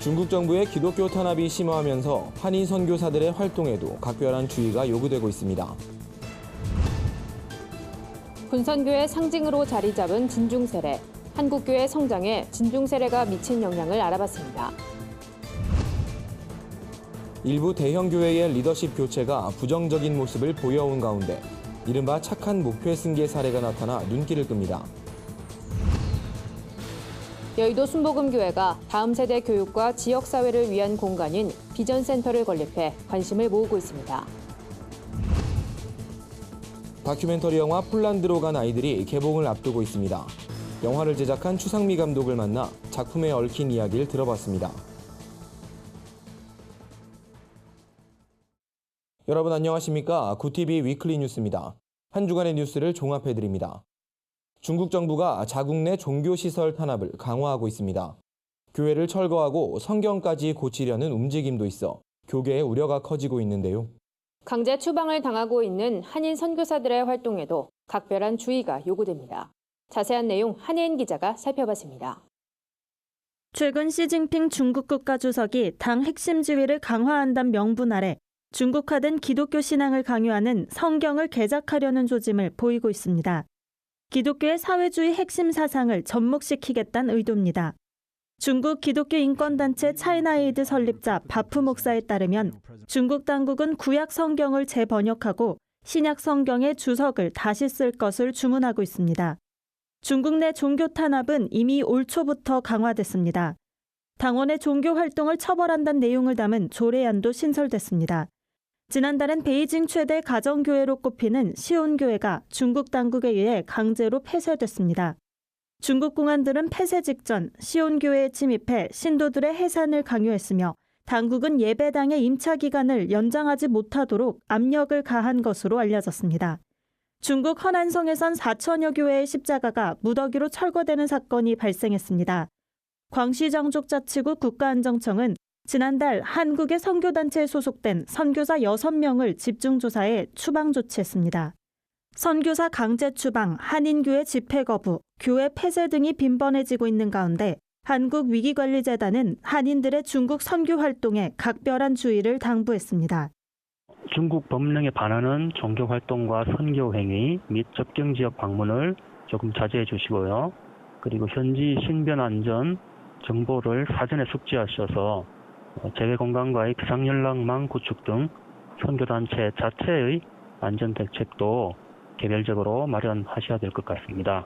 중국 정부의 기독교 탄압이 심화하면서 한인 선교사들의 활동에도 각별한 주의가 요구되고 있습니다. 군선교의 상징으로 자리 잡은 진중세례. 한국교회 성장에 진중세례가 미친 영향을 알아봤습니다. 일부 대형 교회의 리더십 교체가 부정적인 모습을 보여온 가운데 이른바 착한 목표 승계 사례가 나타나 눈길을 끕니다. 여의도 순복음교회가 다음 세대 교육과 지역사회를 위한 공간인 비전센터를 건립해 관심을 모으고 있습니다. 다큐멘터리 영화 폴란드로 간 아이들이 개봉을 앞두고 있습니다. 영화를 제작한 추상미 감독을 만나 작품에 얽힌 이야기를 들어봤습니다. 여러분 안녕하십니까? 구TV 위클리 뉴스입니다. 한 주간의 뉴스를 종합해드립니다. 중국 정부가 자국 내 종교시설 탄압을 강화하고 있습니다. 교회를 철거하고 성경까지 고치려는 움직임도 있어 교계의 우려가 커지고 있는데요. 강제 추방을 당하고 있는 한인 선교사들의 활동에도 각별한 주의가 요구됩니다. 자세한 내용 한혜인 기자가 살펴봤습니다. 최근 시진핑 중국 국가주석이 당 핵심 지위를 강화한다는 명분 아래 중국화된 기독교 신앙을 강요하는 성경을 개작하려는 조짐을 보이고 있습니다. 기독교의 사회주의 핵심 사상을 접목시키겠다는 의도입니다. 중국 기독교 인권단체 차이나에이드 설립자 바프 목사에 따르면 중국 당국은 구약 성경을 재번역하고 신약 성경의 주석을 다시 쓸 것을 주문하고 있습니다. 중국 내 종교 탄압은 이미 올 초부터 강화됐습니다. 당원의 종교 활동을 처벌한다는 내용을 담은 조례안도 신설됐습니다. 지난달엔 베이징 최대 가정교회로 꼽히는 시온교회가 중국 당국에 의해 강제로 폐쇄됐습니다. 중국 공안들은 폐쇄 직전 시온교회에 침입해 신도들의 해산을 강요했으며 당국은 예배당의 임차 기간을 연장하지 못하도록 압력을 가한 것으로 알려졌습니다. 중국 허난성에선 4천여 교회의 십자가가 무더기로 철거되는 사건이 발생했습니다. 광시정족자치구 국가안정청은 지난달 한국의 선교단체에 소속된 선교사 6명을 집중조사해 추방 조치했습니다. 선교사 강제 추방, 한인교회 집회 거부, 교회 폐쇄 등이 빈번해지고 있는 가운데 한국위기관리재단은 한인들의 중국 선교 활동에 각별한 주의를 당부했습니다. 중국 법령에 반하는 종교 활동과 선교 행위 및 접경 지역 방문을 조금 자제해 주시고요. 그리고 현지 신변 안전 정보를 사전에 숙지하셔서 재외 공간과의 비상연락망 구축 등 선교단체 자체의 안전 대책도 개별적으로 마련하셔야 될 것 같습니다.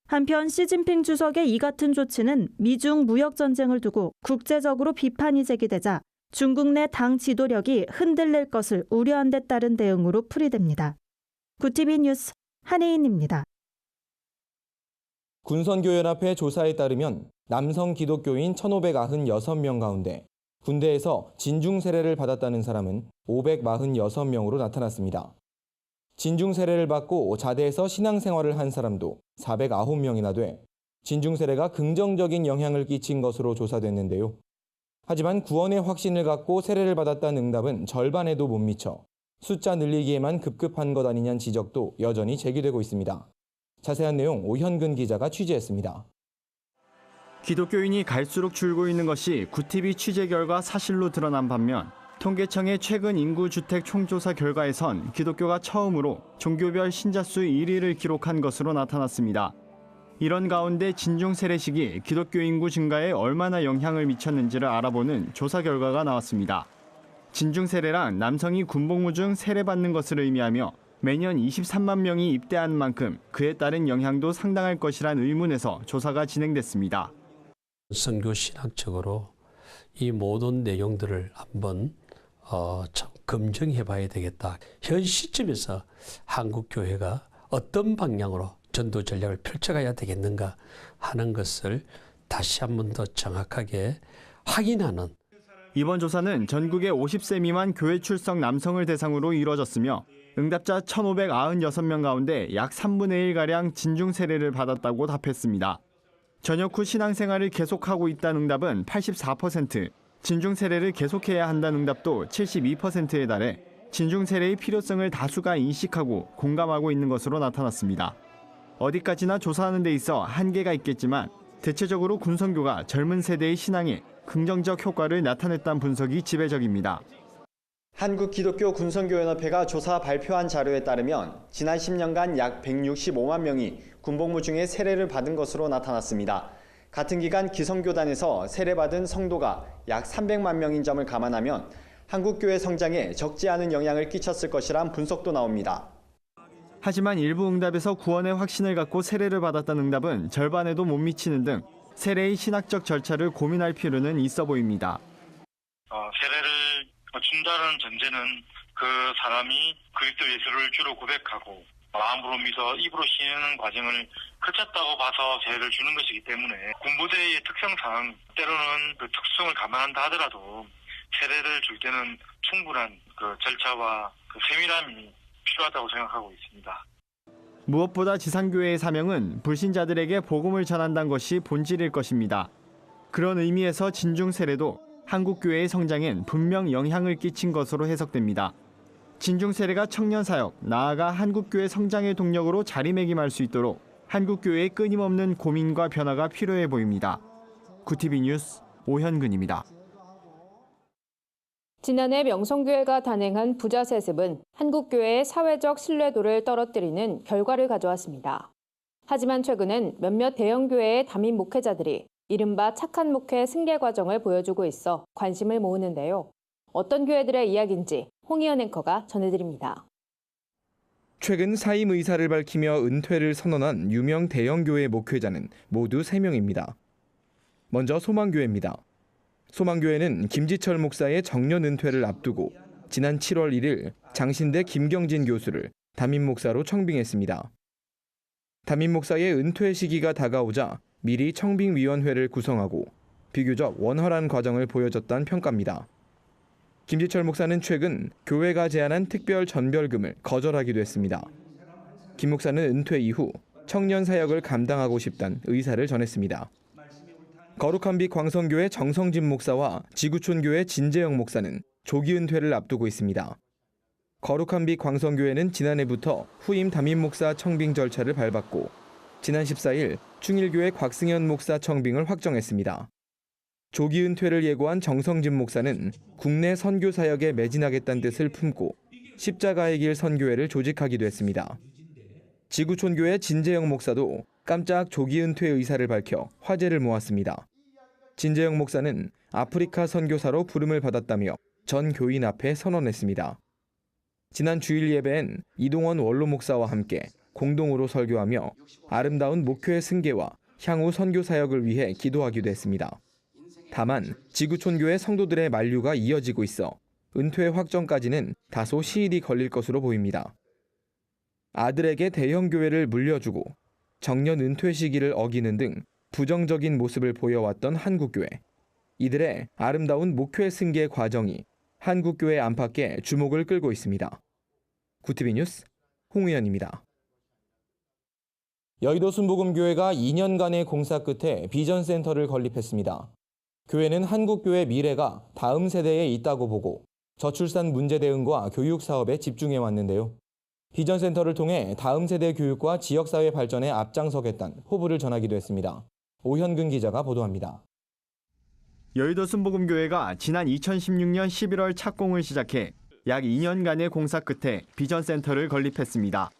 한편 시진핑 주석의 이 같은 조치는 미중 무역 전쟁을 두고 국제적으로 비판이 제기되자 중국 내 당 지도력이 흔들릴 것을 우려한 데 따른 대응으로 풀이됩니다. 구TV 뉴스 한혜인입니다. 군선교연합회 조사에 따르면 남성 기독교인 1,596명 가운데 군대에서 진중 세례를 받았다는 사람은 546명으로 나타났습니다. 진중 세례를 받고 자대에서 신앙생활을 한 사람도 409명이나 돼 진중 세례가 긍정적인 영향을 끼친 것으로 조사됐는데요. 하지만 구원의 확신을 갖고 세례를 받았다는 응답은 절반에도 못 미쳐 숫자 늘리기에만 급급한 것 아니냐는 지적도 여전히 제기되고 있습니다. 자세한 내용 오현근 기자가 취재했습니다. 기독교인이 갈수록 줄고 있는 것이 구TV 취재 결과 사실로 드러난 반면 통계청의 최근 인구주택 총조사 결과에선 기독교가 처음으로 종교별 신자 수 1위를 기록한 것으로 나타났습니다. 이런 가운데 진중 세례식이 기독교 인구 증가에 얼마나 영향을 미쳤는지를 알아보는 조사 결과가 나왔습니다. 진중 세례란 남성이 군복무 중 세례받는 것을 의미하며 매년 23만 명이 입대하는 만큼 그에 따른 영향도 상당할 것이란 의문에서 조사가 진행됐습니다. 선교 신학적으로 이 모든 내용들을 한번 검증해 봐야 되겠다. 현 시점에서 한국 교회가 어떤 방향으로 전도 전략을 펼쳐가야 되겠는가 하는 것을 다시 한 번 더 정확하게 확인하는. 이번 조사는 전국의 50세 미만 교회 출석 남성을 대상으로 이루어졌으며 응답자 1,596명 가운데 약 3분의 1가량 진중 세례를 받았다고 답했습니다. 전역 후 신앙생활을 계속하고 있다는 응답은 84%, 진중 세례를 계속해야 한다는 응답도 72%에 달해 진중 세례의 필요성을 다수가 인식하고 공감하고 있는 것으로 나타났습니다. 어디까지나 조사하는 데 있어 한계가 있겠지만 대체적으로 군선교가 젊은 세대의 신앙에 긍정적 효과를 나타냈다는 분석이 지배적입니다. 한국기독교군선교연합회가 조사 발표한 자료에 따르면 지난 10년간 약 165만 명이 군복무 중에 세례를 받은 것으로 나타났습니다. 같은 기간 기성교단에서 세례받은 성도가 약 300만 명인 점을 감안하면 한국교회 성장에 적지 않은 영향을 끼쳤을 것이란 분석도 나옵니다. 하지만 일부 응답에서 구원의 확신을 갖고 세례를 받았다는 응답은 절반에도 못 미치는 등 세례의 신학적 절차를 고민할 필요는 있어 보입니다. 세례를 준다는 전제는 그 사람이 그리스도 예수를 주로 고백하고 마음으로 믿어 입으로 신는 과정을 거쳤다고 봐서 세례를 주는 것이기 때문에 군부대의 특성상 때로는 그 특성을 감안한다 하더라도 세례를 줄 때는 충분한 그 절차와 그 세밀함이 필요하다고 생각하고 있습니다. 무엇보다 지상교회의 사명은 불신자들에게 복음을 전한다는 것이 본질일 것입니다. 그런 의미에서 진중 세례도 한국교회의 성장엔 분명 영향을 끼친 것으로 해석됩니다. 진중 세례가 청년 사역, 나아가 한국교회 성장의 동력으로 자리매김할 수 있도록 한국교회의 끊임없는 고민과 변화가 필요해 보입니다. 구티비 뉴스 오현근입니다. 지난해 명성교회가 단행한 부자 세습은 한국교회의 사회적 신뢰도를 떨어뜨리는 결과를 가져왔습니다. 하지만 최근엔 몇몇 대형교회의 담임 목회자들이 이른바 착한 목회 승계 과정을 보여주고 있어 관심을 모으는데요. 어떤 교회들의 이야기인지 홍희연 앵커가 전해드립니다. 최근 사임 의사를 밝히며 은퇴를 선언한 유명 대형교회 목회자는 모두 3명입니다. 먼저 소망교회입니다. 소망교회는 김지철 목사의 정년 은퇴를 앞두고 지난 7월 1일 장신대 김경진 교수를 담임 목사로 청빙했습니다. 담임 목사의 은퇴 시기가 다가오자 미리 청빙위원회를 구성하고 비교적 원활한 과정을 보여줬다는 평가입니다. 김지철 목사는 최근 교회가 제안한 특별 전별금을 거절하기도 했습니다. 김 목사는 은퇴 이후 청년 사역을 감당하고 싶다는 의사를 전했습니다. 거룩한 빛 광성교회 정성진 목사와 지구촌교회 진재영 목사는 조기 은퇴를 앞두고 있습니다. 거룩한 빛 광성교회는 지난해부터 후임 담임 목사 청빙 절차를 밟았고 지난 14일 충일교회 곽승현 목사 청빙을 확정했습니다. 조기 은퇴를 예고한 정성진 목사는 국내 선교 사역에 매진하겠다는 뜻을 품고 십자가의 길 선교회를 조직하기도 했습니다. 지구촌교회 진재영 목사도 깜짝 조기 은퇴 의사를 밝혀 화제를 모았습니다. 진재영 목사는 아프리카 선교사로 부름을 받았다며 전 교인 앞에 선언했습니다. 지난 주일 예배엔 이동원 원로 목사와 함께 공동으로 설교하며 아름다운 목회 승계와 향후 선교 사역을 위해 기도하기도 했습니다. 다만 지구촌교회 성도들의 만류가 이어지고 있어 은퇴 확정까지는 다소 시일이 걸릴 것으로 보입니다. 아들에게 대형교회를 물려주고 정년 은퇴 시기를 어기는 등 부정적인 모습을 보여왔던 한국교회. 이들의 아름다운 목회 승계 과정이 한국교회 안팎에 주목을 끌고 있습니다. 구티비 뉴스 홍의연입니다. 여의도 순복음교회가 2년간의 공사 끝에 비전센터를 건립했습니다. 교회는 한국교회 미래가 다음 세대에 있다고 보고 저출산 문제 대응과 교육 사업에 집중해 왔는데요. 비전센터를 통해 다음 세대 교육과 지역사회 발전에 앞장서겠다는 포부를 전하기도 했습니다. 오현근 기자가 보도합니다. 여의도 순복음교회가 지난 2016년 11월 착공을 시작해 약 2년간의 공사 끝에 비전센터를 건립했습니다.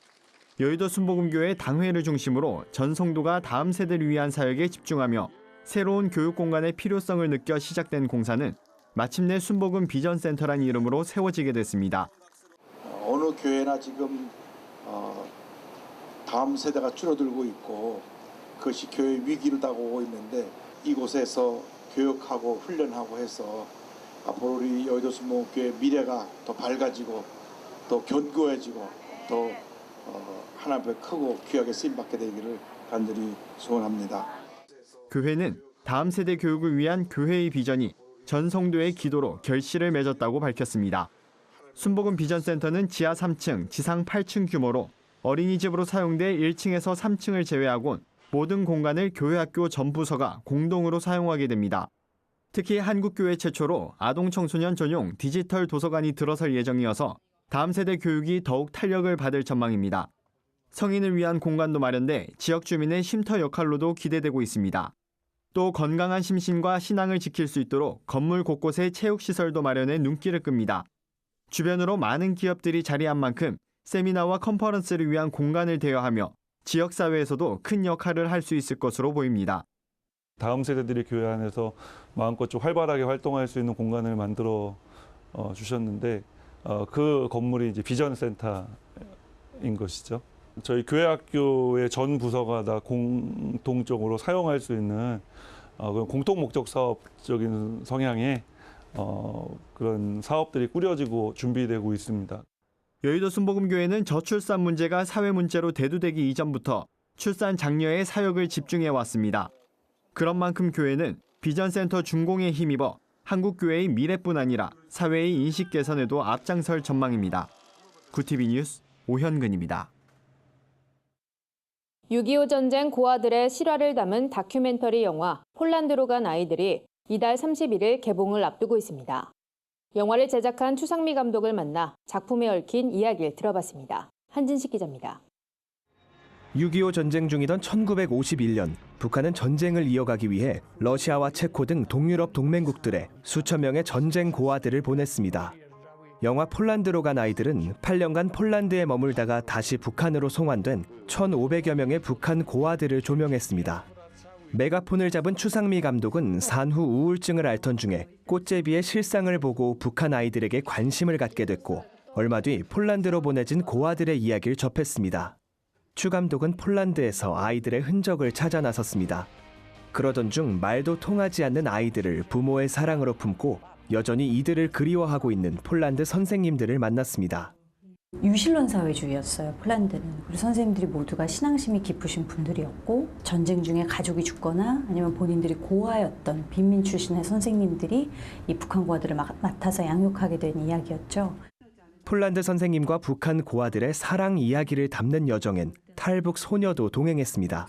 여의도 순복음교회 당회를 중심으로 전 성도가 다음 세대를 위한 사역에 집중하며 새로운 교육 공간의 필요성을 느껴 시작된 공사는 마침내 순복음 비전센터란 이름으로 세워지게 됐습니다. 어느 교회나 지금 다음 세대가 줄어들고 있고 그것이 교회 위기로 다가오고 있는데 이곳에서 교육하고 훈련하고 해서 앞으로 우리 여의도 순복음교회 미래가 더 밝아지고 더 견고해지고 더 하나님 앞에 크고 귀하게 쓰임받게 되기를 간절히 소원합니다. 교회는 다음 세대 교육을 위한 교회의 비전이 전 성도의 기도로 결실을 맺었다고 밝혔습니다. 순복음 비전센터는 지하 3층, 지상 8층 규모로 어린이집으로 사용돼 1층에서 3층을 제외하곤 모든 공간을 교회학교 전 부서가 공동으로 사용하게 됩니다. 특히 한국교회 최초로 아동 청소년 전용 디지털 도서관이 들어설 예정이어서 다음 세대 교육이 더욱 탄력을 받을 전망입니다. 성인을 위한 공간도 마련돼 지역 주민의 쉼터 역할로도 기대되고 있습니다. 또 건강한 심신과 신앙을 지킬 수 있도록 건물 곳곳에 체육시설도 마련해 눈길을 끕니다. 주변으로 많은 기업들이 자리한 만큼 세미나와 컨퍼런스를 위한 공간을 대여하며 지역사회에서도 큰 역할을 할 수 있을 것으로 보입니다. 다음 세대들이 교회 안에서 마음껏 좀 활발하게 활동할 수 있는 공간을 만들어 주셨는데 그 건물이 이제 비전센터인 것이죠. 저희 교회학교의 전 부서가 다 공통적으로 사용할 수 있는 그런 공통 목적 사업적인 성향의 그런 사업들이 꾸려지고 준비되고 있습니다. 여의도 순복음교회는 저출산 문제가 사회 문제로 대두되기 이전부터 출산 장려에 사역을 집중해 왔습니다. 그런 만큼 교회는 비전센터 준공에 힘입어 한국교회의 미래뿐 아니라 사회의 인식 개선에도 앞장설 전망입니다. 구티비 뉴스 오현근입니다. 6.25 전쟁 고아들의 실화를 담은 다큐멘터리 영화 폴란드로 간 아이들이 이달 31일 개봉을 앞두고 있습니다. 영화를 제작한 추상미 감독을 만나 작품에 얽힌 이야기를 들어봤습니다. 한진식 기자입니다. 6.25 전쟁 중이던 1951년 북한은 전쟁을 이어가기 위해 러시아와 체코 등 동유럽 동맹국들에 수천 명의 전쟁 고아들을 보냈습니다. 영화 폴란드로 간 아이들은 8년간 폴란드에 머물다가 다시 북한으로 송환된 1,500여 명의 북한 고아들을 조명했습니다. 메가폰을 잡은 추상미 감독은 산후 우울증을 앓던 중에 꽃제비의 실상을 보고 북한 아이들에게 관심을 갖게 됐고 얼마 뒤 폴란드로 보내진 고아들의 이야기를 접했습니다. 추 감독은 폴란드에서 아이들의 흔적을 찾아 나섰습니다. 그러던 중 말도 통하지 않는 아이들을 부모의 사랑으로 품고 여전히 이들을 그리워하고 있는 폴란드 선생님들을 만났습니다. 유실론 사회주의였어요, 폴란드는. 그리고 선생님들이 모두가 신앙심이 깊으신 분들이었고 전쟁 중에 가족이 죽거나 아니면 본인들이 고아였던 빈민 출신의 선생님들이 이 북한 고아들을 맡아서 양육하게 된 이야기였죠. 폴란드 선생님과 북한 고아들의 사랑 이야기를 담는 여정엔 탈북 소녀도 동행했습니다.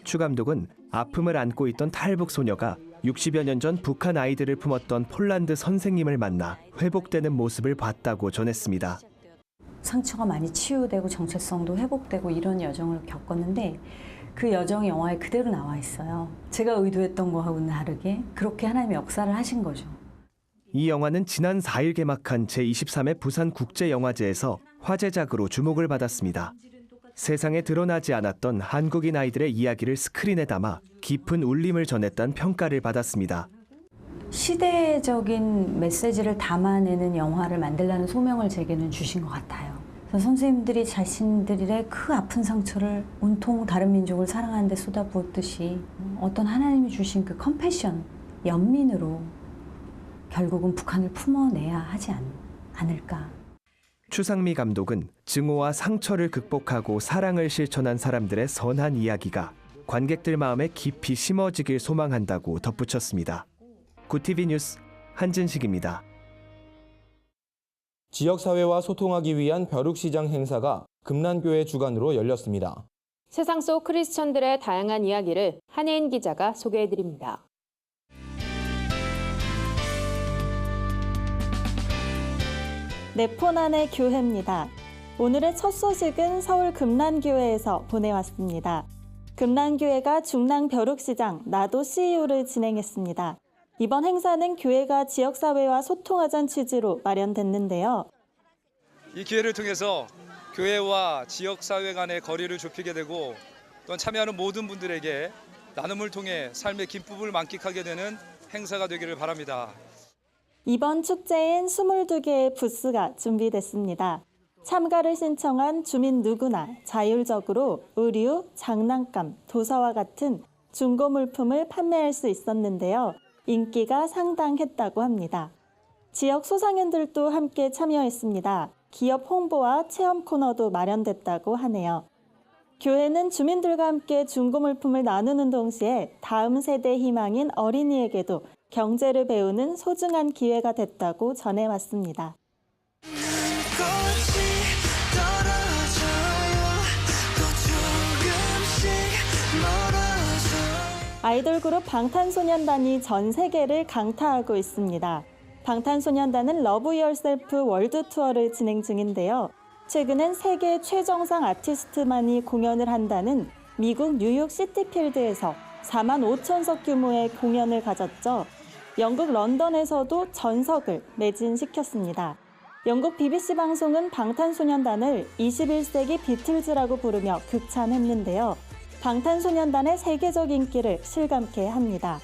추 감독은 아픔을 안고 있던 탈북 소녀가 60여 년 전 북한 아이들을 품었던 폴란드 선생님을 만나 회복되는 모습을 봤다고 전했습니다. 상처가 많이 치유되고 정체성도 회복되고 이런 여정을 겪었는데 그 여정이 영화에 그대로 나와 있어요. 제가 의도했던 거하고는 다르게 그렇게 하나님의 역사를 하신 거죠. 이 영화는 지난 4일 개막한 제23회 부산국제영화제에서 화제작으로 주목을 받았습니다. 세상에 드러나지 않았던 한국인 아이들의 이야기를 스크린에 담아 깊은 울림을 전했다는 평가를 받았습니다. 시대적인 메시지를 담아내는 영화를 만들라는 소명을 제게는 주신 것 같아요. 그래서 선생님들이 자신들의 그 아픈 상처를 온통 다른 민족을 사랑하는 데 쏟아부었듯이 어떤 하나님이 주신 그 컴패션, 연민으로 결국은 북한을 품어내야 하지 않을까. 추상미 감독은 증오와 상처를 극복하고 사랑을 실천한 사람들의 선한 이야기가 관객들 마음에 깊이 심어지길 소망한다고 덧붙였습니다. 구티비 뉴스 한진식입니다. 지역사회와 소통하기 위한 벼룩시장 행사가 금란교회 주관으로 열렸습니다. 세상 속 크리스천들의 다양한 이야기를 한혜인 기자가 소개해드립니다. 내 폰 안의 교회입니다. 오늘의 첫 소식은 서울 금란교회에서 보내왔습니다. 금란교회가 중랑 벼룩시장 나도 CEO를 진행했습니다. 이번 행사는 교회가 지역사회와 소통하자는 취지로 마련됐는데요. 이 기회를 통해서 교회와 지역사회 간의 거리를 좁히게 되고 또 참여하는 모든 분들에게 나눔을 통해 삶의 기쁨을 만끽하게 되는 행사가 되기를 바랍니다. 이번 축제엔 22개의 부스가 준비됐습니다. 참가를 신청한 주민 누구나 자율적으로 의류, 장난감, 도서와 같은 중고 물품을 판매할 수 있었는데요. 인기가 상당했다고 합니다. 지역 소상인들도 함께 참여했습니다. 기업 홍보와 체험 코너도 마련됐다고 하네요. 교회는 주민들과 함께 중고 물품을 나누는 동시에 다음 세대 희망인 어린이에게도 경제를 배우는 소중한 기회가 됐다고 전해왔습니다. 아이돌 그룹 방탄소년단이 전 세계를 강타하고 있습니다. 방탄소년단은 러브 유얼셀프 월드 투어를 진행 중인데요. 최근엔 세계 최정상 아티스트만이 공연을 한다는 미국 뉴욕 시티필드에서 4만 5천석 규모의 공연을 가졌죠. 영국 런던에서도 전석을 매진시켰습니다. 영국 BBC 방송은 방탄소년단을 21세기 비틀즈라고 부르며 극찬했는데요. 방탄소년단의 세계적 인기를 실감케 합니다.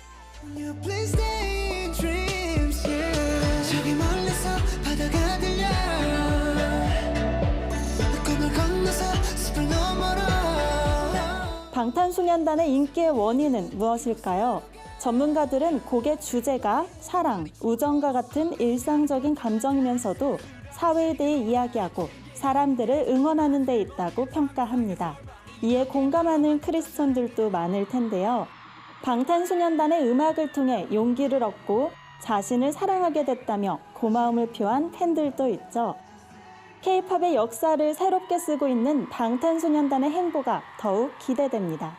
방탄소년단의 인기의 원인은 무엇일까요? 전문가들은 곡의 주제가 사랑, 우정과 같은 일상적인 감정이면서도 사회에 대해 이야기하고 사람들을 응원하는 데 있다고 평가합니다. 이에 공감하는 크리스천들도 많을 텐데요. 방탄소년단의 음악을 통해 용기를 얻고 자신을 사랑하게 됐다며 고마움을 표한 팬들도 있죠. K-팝의 역사를 새롭게 쓰고 있는 방탄소년단의 행보가 더욱 기대됩니다.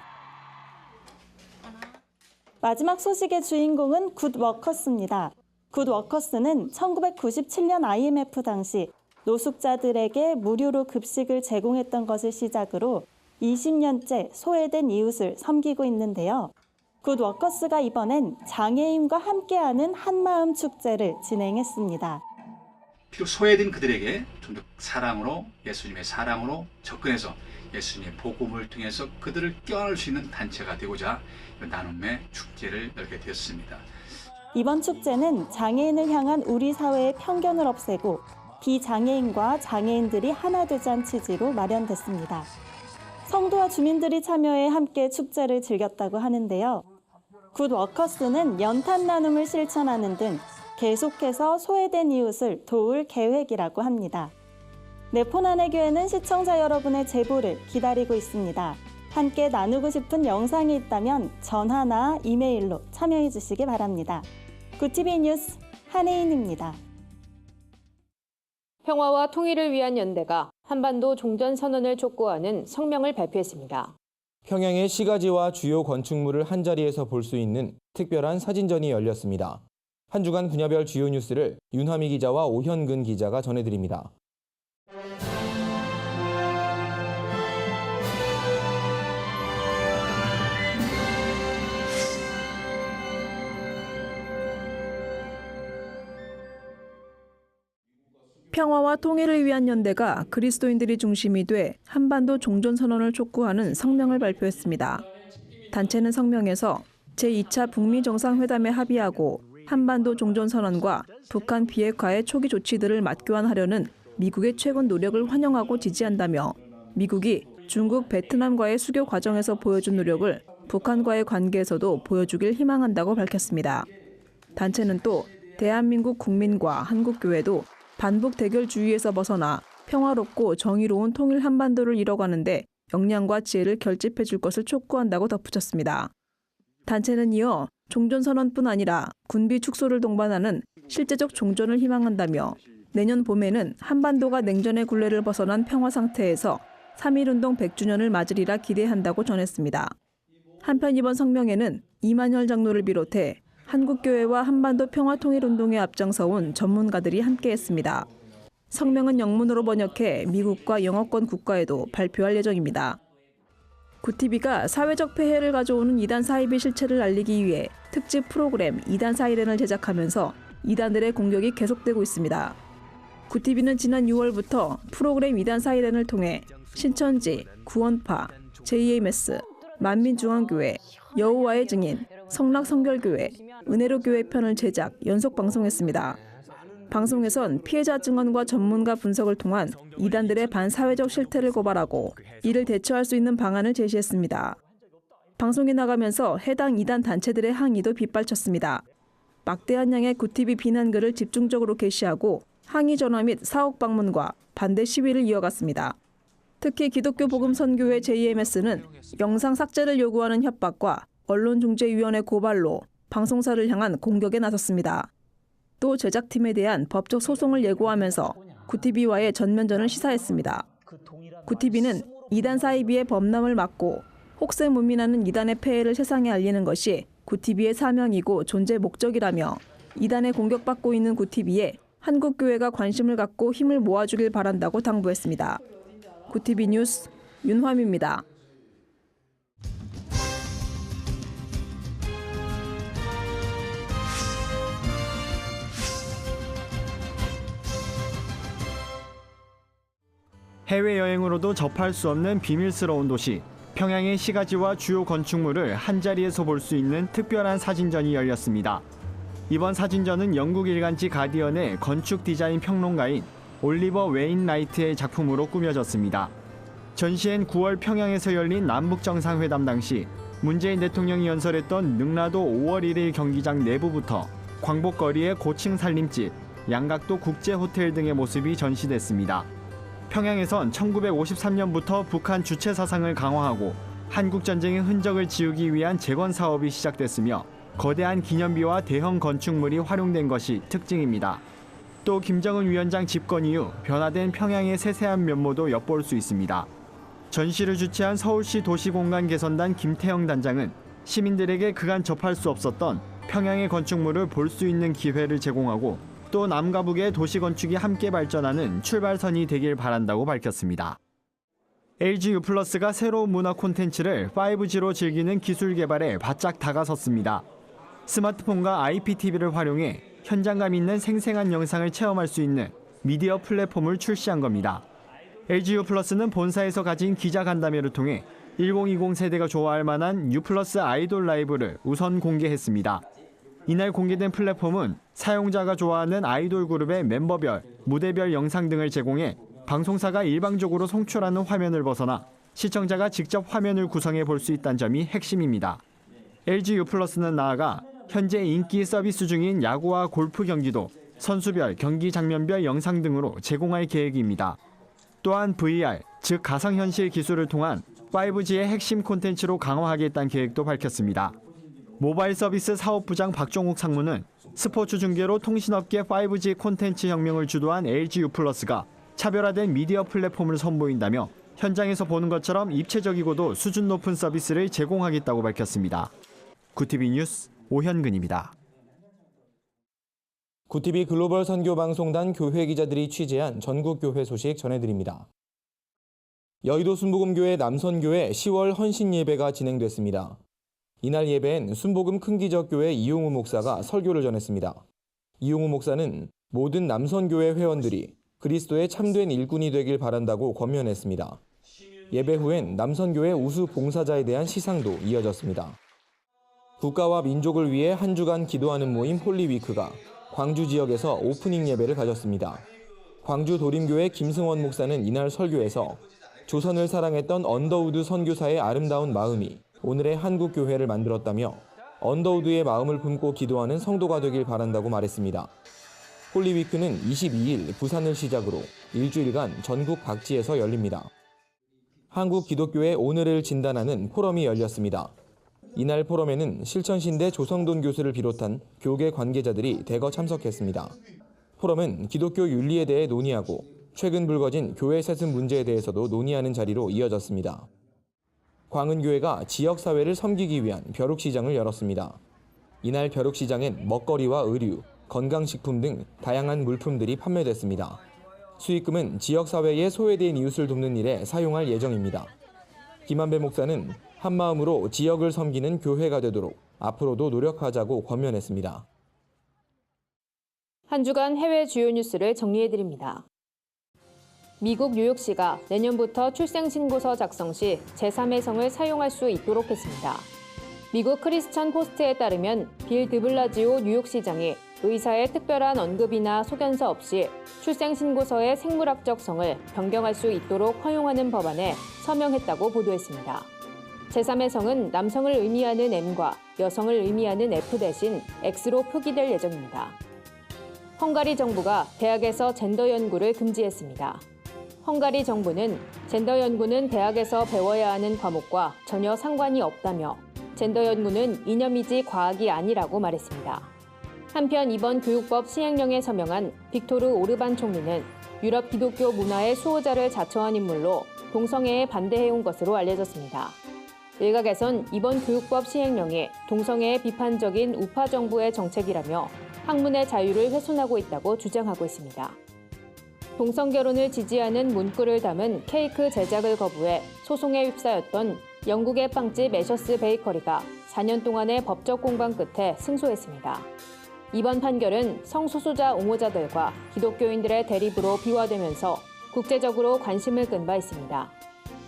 마지막 소식의 주인공은 굿워커스입니다. 굿워커스는 1997년 IMF 당시 노숙자들에게 무료로 급식을 제공했던 것을 시작으로 20년째 소외된 이웃을 섬기고 있는데요. 굿워커스가 이번엔 장애인과 함께하는 한마음 축제를 진행했습니다. 비록 소외된 그들에게 좀 더 사랑으로, 예수님의 사랑으로 접근해서 예수님의 복음을 통해서 그들을 껴안을 수 있는 단체가 되고자 나눔의 축제를 열게 되었습니다. 이번 축제는 장애인을 향한 우리 사회의 편견을 없애고 비장애인과 장애인들이 하나 되자는 취지로 마련됐습니다. 성도와 주민들이 참여해 함께 축제를 즐겼다고 하는데요. 굿워커스는 연탄 나눔을 실천하는 등 계속해서 소외된 이웃을 도울 계획이라고 합니다. 네포난의 교회는 시청자 여러분의 제보를 기다리고 있습니다. 함께 나누고 싶은 영상이 있다면 전화나 이메일로 참여해 주시기 바랍니다. 굿TV 뉴스 한혜인입니다. 평화와 통일을 위한 연대가 한반도 종전선언을 촉구하는 성명을 발표했습니다. 평양의 시가지와 주요 건축물을 한자리에서 볼 수 있는 특별한 사진전이 열렸습니다. 한 주간 분야별 주요 뉴스를 윤하미 기자와 오현근 기자가 전해드립니다. 평화와 통일을 위한 연대가 그리스도인들이 중심이 돼 한반도 종전선언을 촉구하는 성명을 발표했습니다. 단체는 성명에서 제2차 북미 정상회담에 합의하고 한반도 종전선언과 북한 비핵화의 초기 조치들을 맞교환하려는 미국의 최근 노력을 환영하고 지지한다며 미국이 중국, 베트남과의 수교 과정에서 보여준 노력을 북한과의 관계에서도 보여주길 희망한다고 밝혔습니다. 단체는 또 대한민국 국민과 한국교회도 반북 대결주의에서 벗어나 평화롭고 정의로운 통일 한반도를 이뤄가는데 역량과 지혜를 결집해 줄 것을 촉구한다고 덧붙였습니다. 단체는 이어 종전선언뿐 아니라 군비 축소를 동반하는 실제적 종전을 희망한다며 내년 봄에는 한반도가 냉전의 굴레를 벗어난 평화 상태에서 3.1운동 100주년을 맞으리라 기대한다고 전했습니다. 한편 이번 성명에는 이만열 장로를 비롯해 한국교회와 한반도 평화통일운동에 앞장서온 전문가들이 함께했습니다. 성명은 영문으로 번역해 미국과 영어권 국가에도 발표할 예정입니다. 굿TV가 사회적 폐해를 가져오는 이단 사이비 실체를 알리기 위해 특집 프로그램 이단 사이렌을 제작하면서 이단들의 공격이 계속되고 있습니다. 굿TV는 지난 6월부터 프로그램 이단 사이렌을 통해 신천지, 구원파, JMS, 만민중앙교회, 여호와의 증인, 성락성결교회, 은혜로교회 편을 제작, 연속 방송했습니다. 방송에선 피해자 증언과 전문가 분석을 통한 이단들의 반사회적 실태를 고발하고 이를 대처할 수 있는 방안을 제시했습니다. 방송이 나가면서 해당 이단 단체들의 항의도 빗발쳤습니다. 막대한 양의 굿TV 비난글을 집중적으로 게시하고 항의 전화 및 사옥 방문과 반대 시위를 이어갔습니다. 특히 기독교 복음선교회 JMS는 영상 삭제를 요구하는 협박과 언론중재위원회 고발로 방송사를 향한 공격에 나섰습니다. 또 제작팀에 대한 법적 소송을 예고하면서 굿TV와의 전면전을 시사했습니다. 굿TV는 이단 사이비의 범람을 막고 혹세무민하는 이단의 폐해를 세상에 알리는 것이 굿TV의 사명이고 존재 목적이라며 이단에 공격받고 있는 굿TV에 한국교회가 관심을 갖고 힘을 모아주길 바란다고 당부했습니다. 굿TV 뉴스 윤화미입니다. 해외여행으로도 접할 수 없는 비밀스러운 도시, 평양의 시가지와 주요 건축물을 한자리에서 볼 수 있는 특별한 사진전이 열렸습니다. 이번 사진전은 영국 일간지 가디언의 건축 디자인 평론가인 올리버 웨인라이트의 작품으로 꾸며졌습니다. 전시엔 9월 평양에서 열린 남북정상회담 당시 문재인 대통령이 연설했던 능라도 5월 1일 경기장 내부부터 광복거리의 고층 살림집, 양각도 국제호텔 등의 모습이 전시됐습니다. 평양에선 1953년부터 북한 주체 사상을 강화하고 한국전쟁의 흔적을 지우기 위한 재건 사업이 시작됐으며 거대한 기념비와 대형 건축물이 활용된 것이 특징입니다. 또 김정은 위원장 집권 이후 변화된 평양의 세세한 면모도 엿볼 수 있습니다. 전시를 주최한 서울시 도시공간 개선단 김태형 단장은 시민들에게 그간 접할 수 없었던 평양의 건축물을 볼 수 있는 기회를 제공하고 또 남과 북의 도시건축이 함께 발전하는 출발선이 되길 바란다고 밝혔습니다. LG U+가 새로운 문화 콘텐츠를 5G로 즐기는 기술 개발에 바짝 다가섰습니다. 스마트폰과 IPTV를 활용해 현장감 있는 생생한 영상을 체험할 수 있는 미디어 플랫폼을 출시한 겁니다. LG U+는 본사에서 가진 기자 간담회를 통해 1020 세대가 좋아할 만한 U+ 아이돌 라이브를 우선 공개했습니다. 이날 공개된 플랫폼은 사용자가 좋아하는 아이돌 그룹의 멤버별, 무대별 영상 등을 제공해 방송사가 일방적으로 송출하는 화면을 벗어나 시청자가 직접 화면을 구성해 볼 수 있다는 점이 핵심입니다. LG U+는 나아가 현재 인기 서비스 중인 야구와 골프 경기도 선수별, 경기 장면별 영상 등으로 제공할 계획입니다. 또한 VR, 즉 가상현실 기술을 통한 5G의 핵심 콘텐츠로 강화하겠다는 계획도 밝혔습니다. 모바일 서비스 사업부장 박종욱 상무는 스포츠 중계로 통신업계 5G 콘텐츠 혁명을 주도한 LG U+가 차별화된 미디어 플랫폼을 선보인다며 현장에서 보는 것처럼 입체적이고도 수준 높은 서비스를 제공하겠다고 밝혔습니다. 구티비 뉴스 오현근입니다. 구티비 글로벌 선교방송단 교회 기자들이 취재한 전국교회 소식 전해드립니다. 여의도 순복음교회 남선교회 10월 헌신 예배가 진행됐습니다. 이날 예배엔 순복음 큰기적교회 이용우 목사가 설교를 전했습니다. 이용우 목사는 모든 남선교회 회원들이 그리스도의 참된 일꾼이 되길 바란다고 권면했습니다. 예배 후엔 남선교회 우수 봉사자에 대한 시상도 이어졌습니다. 국가와 민족을 위해 한 주간 기도하는 모임 홀리위크가 광주 지역에서 오프닝 예배를 가졌습니다. 광주 도림교회 김승원 목사는 이날 설교에서 조선을 사랑했던 언더우드 선교사의 아름다운 마음이 오늘의 한국 교회를 만들었다며 언더우드의 마음을 품고 기도하는 성도가 되길 바란다고 말했습니다. 홀리위크는 22일 부산을 시작으로 일주일간 전국 각지에서 열립니다. 한국 기독교의 오늘을 진단하는 포럼이 열렸습니다. 이날 포럼에는 실천신대 조성돈 교수를 비롯한 교계 관계자들이 대거 참석했습니다. 포럼은 기독교 윤리에 대해 논의하고 최근 불거진 교회 세습 문제에 대해서도 논의하는 자리로 이어졌습니다. 광은교회가 지역사회를 섬기기 위한 벼룩시장을 열었습니다. 이날 벼룩시장엔 먹거리와 의류, 건강식품 등 다양한 물품들이 판매됐습니다. 수익금은 지역사회에 소외된 이웃을 돕는 일에 사용할 예정입니다. 김한배 목사는 한마음으로 지역을 섬기는 교회가 되도록 앞으로도 노력하자고 권면했습니다. 한 주간 해외 주요 뉴스를 정리해드립니다. 미국 뉴욕시가 내년부터 출생신고서 작성 시 제3의 성을 사용할 수 있도록 했습니다. 미국 크리스천 포스트에 따르면 빌 드블라지오 뉴욕시장이 의사의 특별한 언급이나 소견서 없이 출생신고서의 생물학적 성을 변경할 수 있도록 허용하는 법안에 서명했다고 보도했습니다. 제3의 성은 남성을 의미하는 M과 여성을 의미하는 F 대신 X로 표기될 예정입니다. 헝가리 정부가 대학에서 젠더 연구를 금지했습니다. 헝가리 정부는 젠더 연구는 대학에서 배워야 하는 과목과 전혀 상관이 없다며 젠더 연구는 이념이지 과학이 아니라고 말했습니다. 한편 이번 교육법 시행령에 서명한 빅토르 오르반 총리는 유럽 기독교 문화의 수호자를 자처한 인물로 동성애에 반대해온 것으로 알려졌습니다. 일각에선 이번 교육법 시행령이 동성애에 비판적인 우파 정부의 정책이라며 학문의 자유를 훼손하고 있다고 주장하고 있습니다. 동성결혼을 지지하는 문구를 담은 케이크 제작을 거부해 소송에 휩싸였던 영국의 빵집 애셔스 베이커리가 4년 동안의 법적 공방 끝에 승소했습니다. 이번 판결은 성소수자 옹호자들과 기독교인들의 대립으로 비화되면서 국제적으로 관심을 끈 바 있습니다.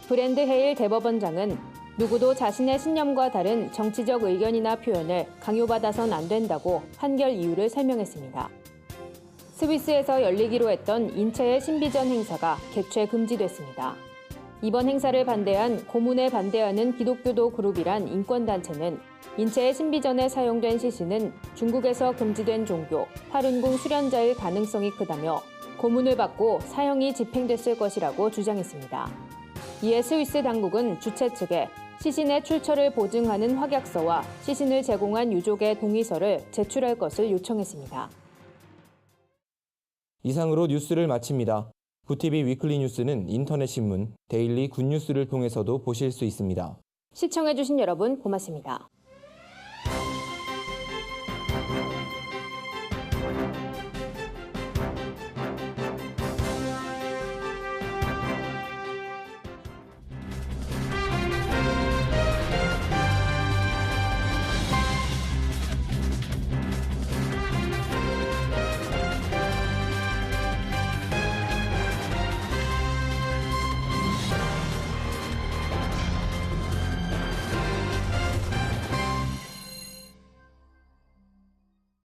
브랜드 헤일 대법원장은 누구도 자신의 신념과 다른 정치적 의견이나 표현을 강요받아선 안 된다고 판결 이유를 설명했습니다. 스위스에서 열리기로 했던 인체의 신비전 행사가 개최 금지됐습니다. 이번 행사를 반대한 고문에 반대하는 기독교도 그룹이란 인권단체는 인체의 신비전에 사용된 시신은 중국에서 금지된 종교 파룬궁 수련자일 가능성이 크다며 고문을 받고 사형이 집행됐을 것이라고 주장했습니다. 이에 스위스 당국은 주최 측에 시신의 출처를 보증하는 확약서와 시신을 제공한 유족의 동의서를 제출할 것을 요청했습니다. 이상으로 뉴스를 마칩니다. 구TV 위클리 뉴스는 인터넷 신문 데일리 굿뉴스를 통해서도 보실 수 있습니다. 시청해주신 여러분 고맙습니다.